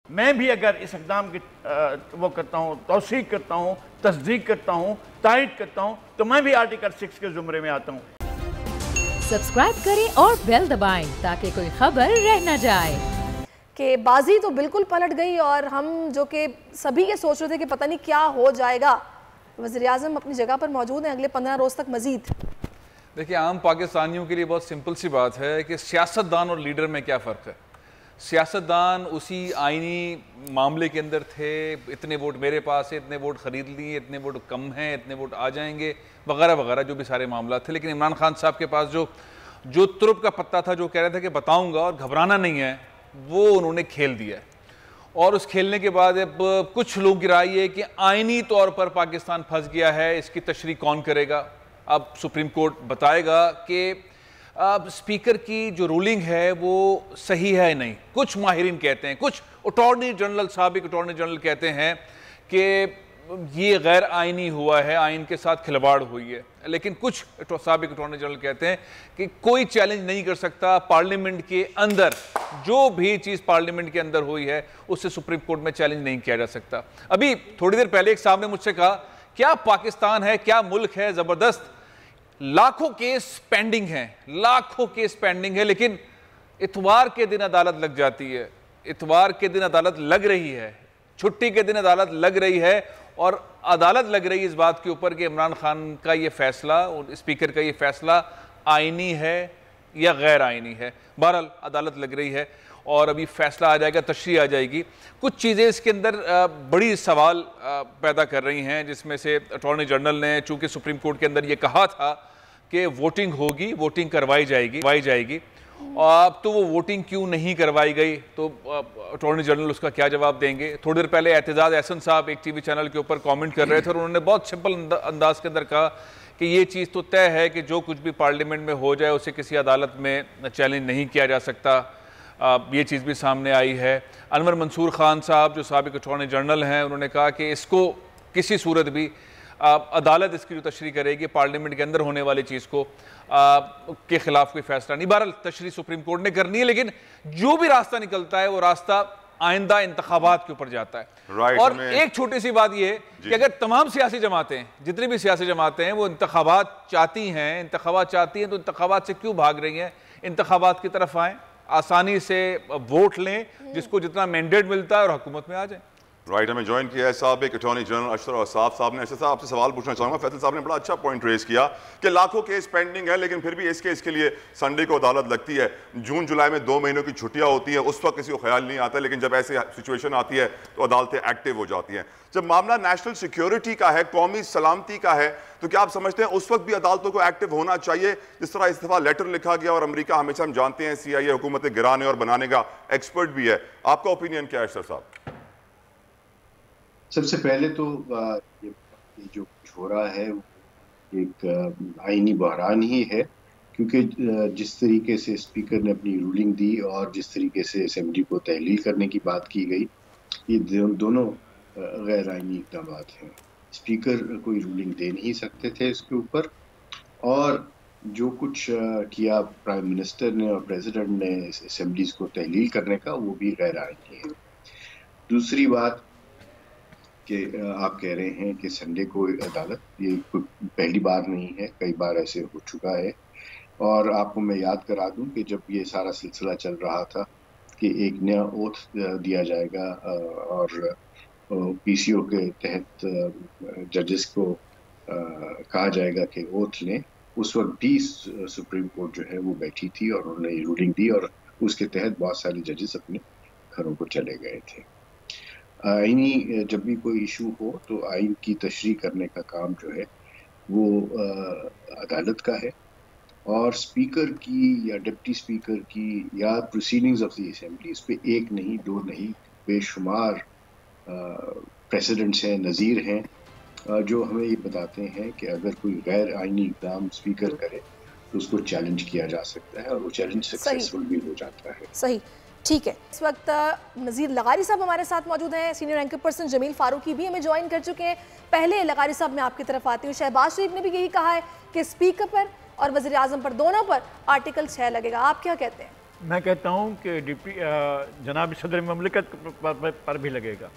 मैं भी अगर इस इक़दाम की वो करता हूँ, तौसीक करता हूँ, तस्दीक करता हूँ, तायद करता हूँ, तो मैं भी आर्टिकल 6 के ज़ुमरे में आता हूँ। सब्सक्राइब करें और बेल दबाएं ताकि कोई खबर रह न जाए। कि बाजी तो बिल्कुल पलट गई और हम जो कि सभी ये सोच रहे थे कि पता नहीं क्या हो जाएगा, वज़ीर-ए-आज़म अपनी जगह पर मौजूद हैं अगले 15 रोज़ तक मजीद। देखिए, आम पाकिस्तानियों के लिए बहुत सिंपल सी बात है कि सियासतदान और लीडर में क्या फ़र्क है। सियासतदान उसी आइनी मामले के अंदर थे, इतने वोट मेरे पास है, इतने वोट ख़रीद लिए, इतने वोट कम हैं, इतने वोट आ जाएंगे, वगैरह वगैरह जो भी सारे मामला थे। लेकिन इमरान खान साहब के पास जो तुरुप का पत्ता था, जो कह रहे थे कि बताऊंगा और घबराना नहीं है, वो उन्होंने खेल दिया है। और उस खेलने के बाद अब कुछ लोगों की राय है कि आइनी तौर पर पाकिस्तान फंस गया है, इसकी तशरीह कौन करेगा। अब सुप्रीम कोर्ट बताएगा कि स्पीकर की जो रूलिंग है वो सही है नहीं। कुछ माहिरीन कहते हैं, कुछ अटॉर्नी जनरल, साबिक अटॉर्नी जनरल कहते हैं कि ये गैर आइनी हुआ है, आइन के साथ खिलवाड़ हुई है। लेकिन कुछ साबिक अटॉर्नी जनरल कहते हैं कि कोई चैलेंज नहीं कर सकता, पार्लियामेंट के अंदर जो भी चीज़ पार्लियामेंट के अंदर हुई है उससे सुप्रीम कोर्ट में चैलेंज नहीं किया जा सकता। अभी थोड़ी देर पहले एक साहब ने मुझसे कहा, क्या पाकिस्तान है, क्या मुल्क है, ज़बरदस्त, लाखों केस पेंडिंग हैं, लाखों केस पेंडिंग है, लेकिन इतवार के दिन अदालत लग जाती है, इतवार के दिन अदालत लग रही है, छुट्टी के दिन अदालत लग रही है, और अदालत लग रही है इस बात के ऊपर कि इमरान खान का ये फैसला और स्पीकर का ये फैसला आइनी है या गैर आइनी है। बहरहाल अदालत लग रही है और अभी फैसला आ जाएगा, तशरीह आ जाएगी। कुछ चीज़ें इसके अंदर बड़ी सवाल पैदा कर रही हैं, जिसमें से अटॉर्नी जनरल ने चूंकि सुप्रीम कोर्ट के अंदर ये कहा था कि वोटिंग होगी, वोटिंग करवाई जाएगी, अब तो वो वोटिंग क्यों नहीं करवाई गई, तो अटॉर्नी जनरल उसका क्या जवाब देंगे। थोड़ी देर पहले एतजाज़ एहसन साहब एक टीवी चैनल के ऊपर कमेंट कर रहे थे और उन्होंने बहुत सिंपल अंदाज के अंदर कहा कि ये चीज़ तो तय है कि जो कुछ भी पार्लियामेंट में हो जाए उसे किसी अदालत में चैलेंज नहीं किया जा सकता। ये चीज़ भी सामने आई है। अनवर मंसूर खान साहब जो साबिक अटॉर्नी जनरल हैं, उन्होंने कहा कि इसको किसी सूरत भी अदालत इसकी जो तशरीह करेगी, पार्लियामेंट के अंदर होने वाली चीज़ को के खिलाफ कोई फैसला नहीं। बहरहाल तशरीह सुप्रीम कोर्ट ने करनी है, लेकिन जो भी रास्ता निकलता है वो रास्ता आइंदा इंतखाबात के ऊपर जाता है। और एक छोटी सी बात ये कि अगर तमाम सियासी जमातें, जितनी भी सियासी जमातें हैं, वो इंतखाबात चाहती हैं तो इंतखाबात से क्यों भाग रही हैं? इंतखाबात की तरफ आएँ, आसानी से वोट लें, जिसको जितना मैंडेट मिलता है, और हुकूमत में आ जाए। राइट, हमें ज्वाइन किया है साहब एक अटॉर्नी जनरल अशरफ असाफ साहब ने। अशरफ साहब, आपसे सवाल पूछना चाहूँगा। फैसल साहब ने बड़ा अच्छा पॉइंट रेज किया कि लाखों केस पेंडिंग है, लेकिन फिर भी इस केस के लिए संडे को अदालत लगती है। जून जुलाई में 2 महीनों की छुट्टियां होती हैं, उस वक्त किसी को ख्याल नहीं आता, लेकिन जब ऐसी सिचुएशन आती है तो अदालतें एक्टिव हो जाती हैं। जब मामला नेशनल सिक्योरिटी का है, कौमी सलामती का है, तो क्या आप समझते हैं उस वक्त भी अदालतों को एक्टिव होना चाहिए? जिस तरह इस दफा लेटर लिखा गया, और अमेरिका हमेशा हम जानते हैं CIA हुकूमत गिराने और बनाने का एक्सपर्ट भी है। आपका ओपिनियन क्या है सर साहब? सबसे पहले तो ये जो कुछ हो रहा है एक आईनी बहरान ही है, क्योंकि जिस तरीके से स्पीकर ने अपनी रूलिंग दी और जिस तरीके से असेंबली को तहलील करने की बात की गई, ये दोनों गैर आईनी इक़दाम हैं। स्पीकर कोई रूलिंग दे नहीं सकते थे इसके ऊपर, और जो कुछ किया प्राइम मिनिस्टर ने और प्रेसिडेंट ने असेंबलीज को तहलील करने का, वो भी गैर आईनी है। दूसरी बात कि आप कह रहे हैं कि संडे को अदालत, ये पहली बार नहीं है, कई बार ऐसे हो चुका है। और आपको मैं याद करा दूं कि जब ये सारा सिलसिला चल रहा था कि एक नया ओथ दिया जाएगा और PCO के तहत जजेस को कहा जाएगा कि ओथ लें, उस वक्त भी सुप्रीम कोर्ट जो है वो बैठी थी और उन्होंने रूलिंग दी, और उसके तहत बहुत सारे जजेस अपने घरों को चले गए थे। आईनी जब भी कोई इशू हो तो आइन की तशरीह करने का काम जो है वो अदालत का है, और स्पीकर की या डिप्टी स्पीकर की या प्रोसीडिंग्स ऑफ द असेंबली, इस पे एक नहीं, दो नहीं, बेशुमार प्रेसिडेंट्स हैं, नज़ीर हैं, जो हमें ये बताते हैं कि अगर कोई गैर आइनी इक़दाम स्पीकर करे तो उसको चैलेंज किया जा सकता है, और वो चैलेंज सक्सेसफुल भी हो जाता है। सही, ठीक है। इस वक्त नज़ीर लगारी साहब हमारे साथ मौजूद हैं, senior anchor person Jameel Farooqui भी हमें ज्वाइन कर चुके हैं। पहले लगारी साहब मैं आपकी तरफ आती हूँ। शहबाज शरीफ ने भी यही कहा है कि स्पीकर पर और वज़ीर आज़म पर, दोनों पर आर्टिकल 6 लगेगा, आप क्या कहते हैं? मैं कहता हूँ कि जनाब सदर ममलिकत पर भी लगेगा,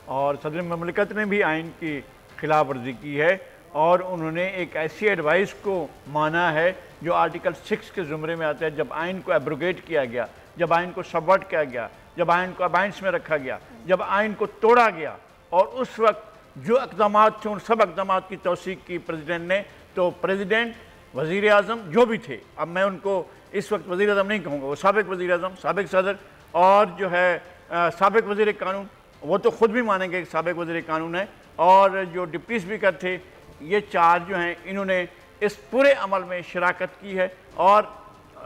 और सदर ममलिकत ने भी आइन की खिलाफ वर्जी की है और उन्होंने एक ऐसी एडवाइस को माना है जो आर्टिकल 6 के ज़ुमरे में आता है। जब आइन को एब्रोगेट किया गया, जब आइन को सबवर्ट किया गया, जब आइन को अबाइंस में रखा गया, जब आइन को तोड़ा गया, और उस वक्त जो इक़दाम थे उन सब इक़दाम की तौसीक की प्रेसिडेंट ने। तो प्रेसिडेंट, वज़ीर आज़म जो भी थे, अब मैं उनको इस वक्त वज़ीर आज़म नहीं कहूँगा, वो साबिक़ वज़ीर आज़म, साबिक़ सदर और जो है साबिक़ वज़ीर कानून, वो तो ख़ुद भी मानेंगे कि साबिक़ वज़ीर कानून है, और जो डिप्टी स्पीकर थे, ये चार जो हैं इन्होंने इस पूरे अमल में शराकत की है और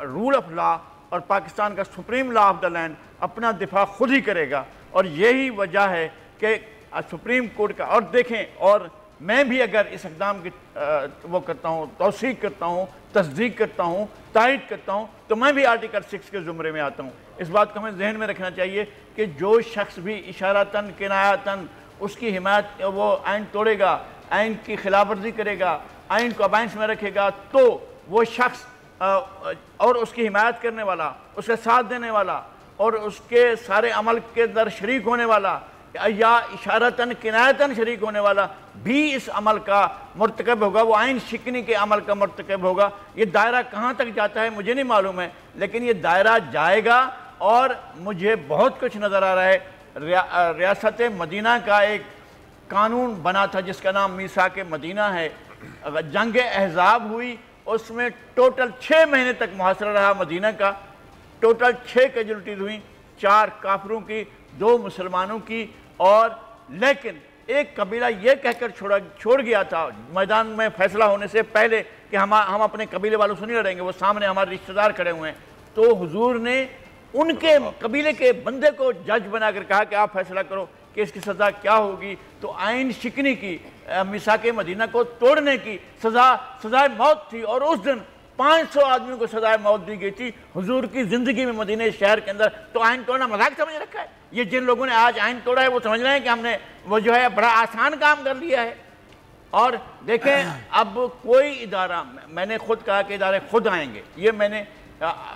रूल ऑफ लॉ और पाकिस्तान का supreme law of the land अपना दिफा खुद ही करेगा। और यही वजह है कि सुप्रीम कोर्ट का, और देखें, और मैं भी अगर इस इक़दाम की वो करता हूँ, तौसीक करता हूँ, तस्दीक करता हूँ, तायद करता हूँ, तो मैं भी आर्टिकल 6 के ज़ुमरे में आता हूँ। इस बात को हमें जहन में रखना चाहिए कि जो शख्स भी इशारतन किनायतन उसकी हिमायत, वो आइन तोड़ेगा, आइन की खिलाफ वर्जी करेगा, आइन को अबाइंस में रखेगा, तो वो शख्स और उसकी हिमायत करने वाला, उसका साथ देने वाला और उसके सारे अमल के अंदर शरीक होने वाला या इशारतन किनायतन शरीक होने वाला भी इस अमल का मर्तकब होगा, वो आइन शिकनी के अमल का मर्तकब होगा। ये दायरा कहाँ तक जाता है मुझे नहीं मालूम है, लेकिन ये दायरा जाएगा। और मुझे बहुत कुछ नज़र आ रहा है। रियासत मदीना का एक कानून बना था जिसका नाम मीसाक मदीना है। अगर जंग अहज़ाब हुई उसमें टोटल 6 महीने तक मुहासरा रहा मदीना का, टोटल 6 कैजुअल्टीज हुई, 4 काफिरों की, 2 मुसलमानों की। और लेकिन एक कबीला ये कहकर छोड़ गया था मैदान में फैसला होने से पहले कि हम अपने कबीले वालों से नहीं लड़ेंगे, वो सामने हमारे रिश्तेदार खड़े हुए हैं। तो हुजूर ने उनके कबीले के बंदे को जज बनाकर कहा कि आप फैसला करो कि इसकी सज़ा क्या होगी। तो आइन शिकनी की, मिसाक मदीना को तोड़ने की सज़ाए मौत थी, और उस दिन 500 आदमियों को सज़ाए मौत दी गई थी हुजूर की ज़िंदगी में मदीने शहर के अंदर। तो आइन तोड़ना मजाक समझ रखा है। ये जिन लोगों ने आज आइन तोड़ा है वो समझ रहे हैं कि हमने वो जो है बड़ा आसान काम कर लिया है। और देखें, अब कोई इदारा, मैंने खुद कहा कि इदारे खुद आएंगे, ये मैंने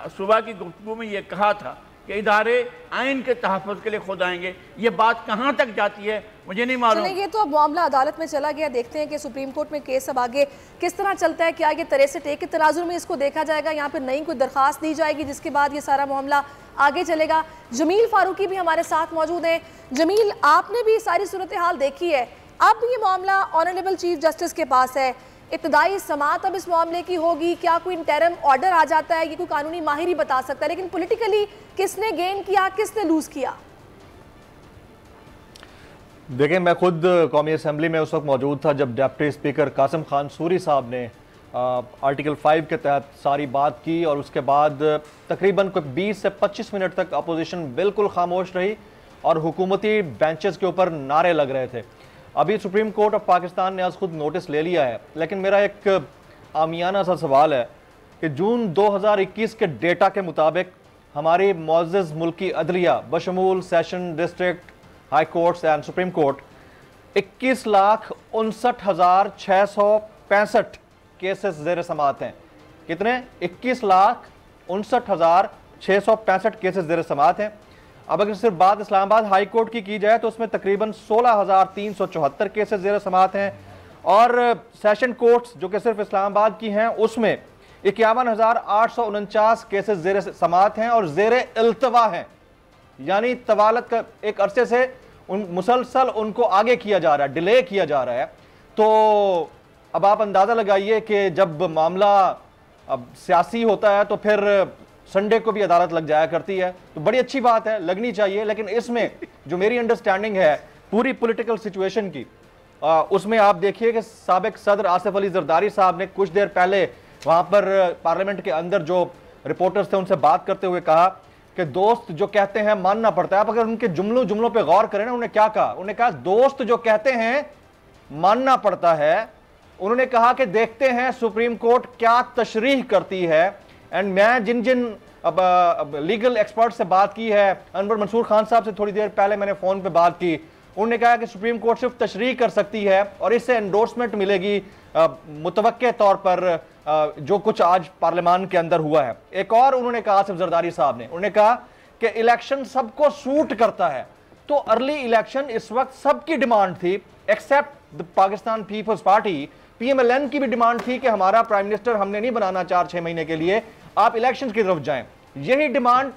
सुबह की गुफ्तगू में ये कहा था कि इदारे आइन के तहफ़्फ़ुज़ के लिए खुद आएंगे। ये बात कहाँ तक जाती है मुझे नहीं मालूम। ये तो अब मामला अदालत में चला गया, देखते हैं कि सुप्रीम कोर्ट में केस अब आगे किस तरह चलता है। क्या ये 63A के तनाजुर में इसको देखा जाएगा, यहाँ पर नई कोई दरख्वास्त दी जाएगी जिसके बाद ये सारा मामला आगे चलेगा। जमील फारूकी भी हमारे साथ मौजूद हैं। जमील, आपने भी सारी सूरत हाल देखी है। अब ये मामला ऑनरेबल चीफ जस्टिस के पास है, इब्तदाई समाअत अब इस मामले की होगी। क्या कोई इंटरिम ऑर्डर आ जाता है, ये कोई कानूनी माहिर ही बता सकता है, लेकिन पॉलिटिकली किसने गेन किया, किसने लूज किया? देखें, मैं खुद कौमी असम्बली में उस वक्त मौजूद था जब डिप्टी स्पीकर कासिम खान सूरी साहब ने आर्टिकल 5 के तहत सारी बात की, और उसके बाद तकरीबन कोई 20 से 25 मिनट तक अपोजिशन बिल्कुल खामोश रही और हुकूमती बेंचेस के ऊपर नारे लग रहे थे। अभी सुप्रीम कोर्ट ऑफ पाकिस्तान ने आज खुद नोटिस ले लिया है, लेकिन मेरा एक आमियाना सा सवाल है कि जून 2021 के डेटा के मुताबिक हमारी मुअज़्ज़ज़ मुल्की अदलिया बशमूल session, district, high courts and supreme court 21,59,665 cases ज़ेर समाअत हैं। कितने? 21,59,665 केसेस ज़ेर समाअत हैं। अब अगर सिर्फ बात इस्लामाबाद हाई कोर्ट की जाए तो उसमें तकरीबन 16,374 केसेस ज़ेर समाअत हैं, और सेशन कोर्ट्स जो कि सिर्फ इस्लामाबाद की हैं उसमें 51,849 केसेस ज़ेर समाअत हैं और ज़ेर इल्तवा हैं। यानी तवालत का एक अरसे से मुसलसल उनको आगे किया जा रहा है, डिले किया जा रहा है। तो अब आप अंदाज़ा लगाइए कि जब मामला अब सियासी होता है तो फिर संडे को भी अदालत लग जाया करती है, तो बड़ी अच्छी बात है, लगनी चाहिए। लेकिन इसमें जो मेरी अंडरस्टैंडिंग है पूरी पॉलिटिकल सिचुएशन की, उसमें आप देखिए कि साबिक सदर आसिफ अली जरदारी साहब ने कुछ देर पहले वहाँ पर पार्लियामेंट के अंदर जो रिपोर्टर्स थे उनसे बात करते हुए कहा कि दोस्त जो कहते हैं मानना पड़ता है। आप अगर उनके जुमलों पे गौर करें ना, उन्होंने क्या कहा? उन्होंने कहा दोस्त जो कहते हैं मानना पड़ता है। उन्होंने कहा कि देखते हैं सुप्रीम कोर्ट क्या तशरीह करती है। एंड मैं जिन लीगल एक्सपर्ट से बात की है, अनवर मंसूर खान साहब से थोड़ी देर पहले मैंने फ़ोन पे बात की, उन्होंने कहा कि सुप्रीम कोर्ट सिर्फ तशरीह कर सकती है और इससे एंडोर्समेंट मिलेगी मुतवक्के तौर पर जो कुछ आज पार्लियामान के अंदर हुआ है। एक और उन्होंने कहा आसिफ जरदारी साहब ने, उन्होंने कहा कि इलेक्शन सबको सूट करता है, तो अर्ली इलेक्शन इस वक्त सबकी डिमांड थी except the Pakistan Peoples Party. PMLN की भी डिमांड थी कि हमारा प्राइम मिनिस्टर हमने नहीं बनाना 4-6 महीने के लिए, आप इलेक्शंस की तरफ जाएं। यही डिमांड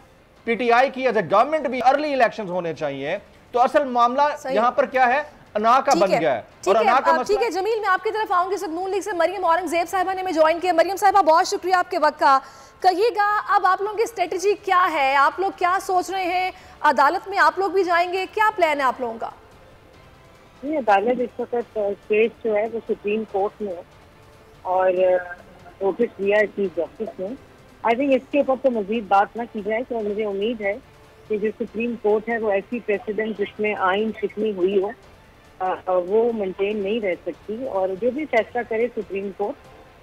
पीटीआई की एज ए गवर्नमेंट भी अर्ली इलेक्शंस होने चाहिए। तो असल मामला यहां पर क्या है, अना का बन गया है। और अना का मसला, ठीक है जमील, मैं आपकी तरफ आऊंगी। नून लीग से मरियम औरंगजेब साहिबा ने ज्वाइन किया। मरियम साहिबा, बहुत शुक्रिया आपके वक्त का। कहिएगा अब आप लोगों की स्ट्रेटेजी क्या है, आप लोग क्या सोच रहे हैं? अदालत में आप लोग भी जाएंगे, क्या प्लान है आप लोगों का? नहीं, अदालत इस वक्त केस जो है वो सुप्रीम कोर्ट में और नोटिस दिया है चीफ जस्टिस ने। आई थिंक इसके ऊपर तो मजीद बात ना की जाए। तो मुझे उम्मीद है कि जो सुप्रीम कोर्ट है वो ऐसी प्रेसिडेंट जिसमें आइन शिकनी हुई हो वो मेंटेन नहीं रह सकती। और जो भी फैसला करे सुप्रीम कोर्ट,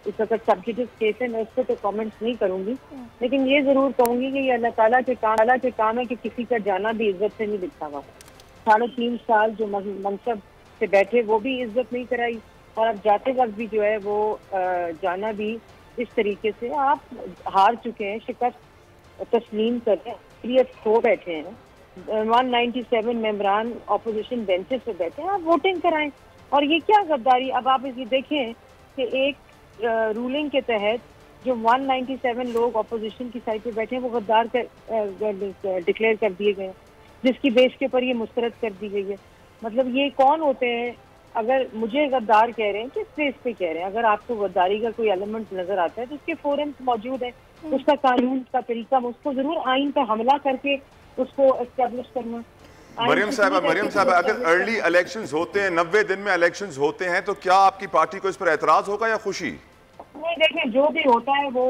इस वक्त सब्जेक्टिव केस है, मैं उस पर तो कमेंट्स नहीं करूंगी, लेकिन ये जरूर कहूंगी कि ये अल्लाह ताला के काम है कि किसी का जाना भी इज्जत से नहीं दिखता हुआ। 3.5 साल जो मनसब से बैठे वो भी इज्जत नहीं कराई, और अब जाते वक्त भी जो है वो जाना भी इस तरीके से। आप हार चुके हैं, शिकस्त तस्लीम करें, खो बैठे हैं। 197 मेंबरान अपोजिशन बेंचेस पे बैठे हैं, आप वोटिंग कराएं। और ये क्या गद्दारी, अब आप इसे देखें कि एक रूलिंग के तहत जो 197 लोग अपोजिशन की साइड पे बैठे हैं वो गद्दार डिक्लेयर कर दिए गए हैं, जिसकी बेस के ऊपर ये मुस्तरद कर दी गई है। मतलब ये कौन होते हैं? अगर मुझे गद्दार कह रहे हैं, किस बेस पे कह रहे हैं? अगर आपको गद्दारी का कोई एलिमेंट नजर आता है तो उसके फॉरम मौजूद है, उसका कानून का तरीका, उसको जरूर आइन पर हमला करके उसको एस्टेब्लिश करना। मरियम साहब, अगर अर्ली इलेक्शंस होते हैं, 90 दिन में इलेक्शंस होते हैं, तो क्या आपकी पार्टी को इस पर एतराज होगा या खुशी? नहीं, देखें, जो भी होता है वो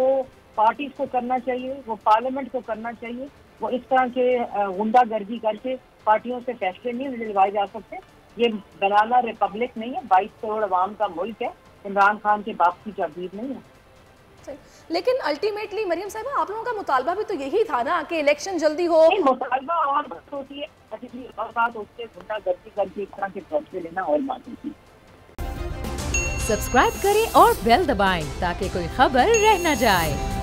पार्टीज को करना चाहिए, वो पार्लियामेंट को करना चाहिए। वो इस तरह के गुंडागर्दी करके पार्टियों से फैसले नहीं दिलवाए जा सकते। ये बनाना रिपब्लिक नहीं है, 22 करोड़ अवाम का मुल्क है, इमरान खान के बाप की जागीर नहीं है। लेकिन अल्टीमेटली मरियम साहिबा, आप लोगों का मुतालबा भी तो यही था ना कि इलेक्शन जल्दी हो। मुतालबा और बात होती है, और बात होती है गुंडागर्दी करके इस तरह के फैसले लेना और बात होती है। सब्सक्राइब करें और बेल दबाएं ताकि कोई खबर रह न जाए।